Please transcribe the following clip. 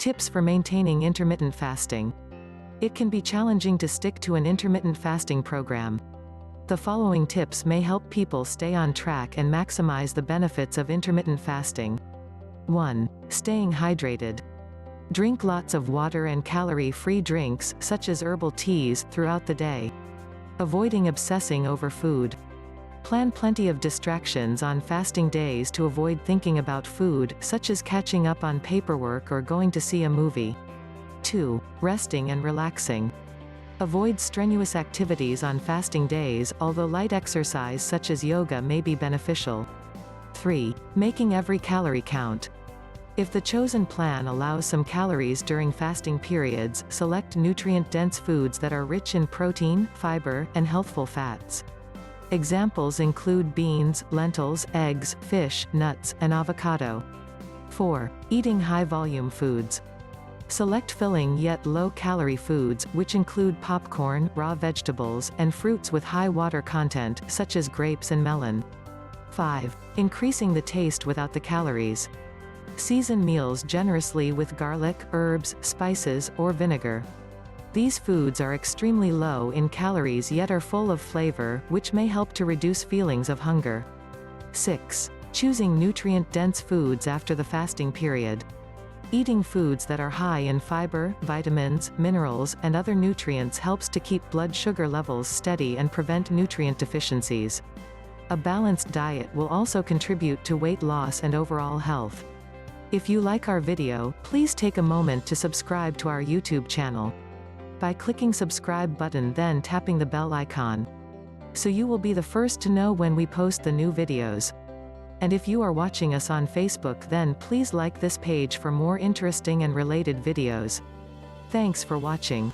Tips for maintaining intermittent fasting. It can be challenging to stick to an intermittent fasting program. The following tips may help people stay on track and maximize the benefits of intermittent fasting. 1. Staying hydrated. Drink lots of water and calorie-free drinks, such as herbal teas, throughout the day. Avoiding obsessing over food. Plan plenty of distractions on fasting days to avoid thinking about food, such as catching up on paperwork or going to see a movie. 2. Resting and relaxing. Avoid strenuous activities on fasting days, although light exercise such as yoga may be beneficial. 3. Making every calorie count. If the chosen plan allows some calories during fasting periods, select nutrient-dense foods that are rich in protein, fiber, and healthful fats. Examples include beans, lentils, eggs, fish, nuts, and avocado. 4. Eating high-volume foods. Select filling yet low-calorie foods, which include popcorn, raw vegetables, and fruits with high water content, such as grapes and melon. 5. Increasing the taste without the calories. Season meals generously with garlic, herbs, spices, or vinegar. These foods are extremely low in calories yet are full of flavor, which may help to reduce feelings of hunger. 6. Choosing nutrient-dense foods after the fasting period. Eating foods that are high in fiber, vitamins, minerals, and other nutrients helps to keep blood sugar levels steady and prevent nutrient deficiencies. A balanced diet will also contribute to weight loss and overall health. If you like our video, please take a moment to subscribe to our YouTube channel by clicking subscribe button, then tapping the bell icon, so you will be the first to know when we post the new videos. And if you are watching us on Facebook, then please like this page for more interesting and related videos. Thanks for watching.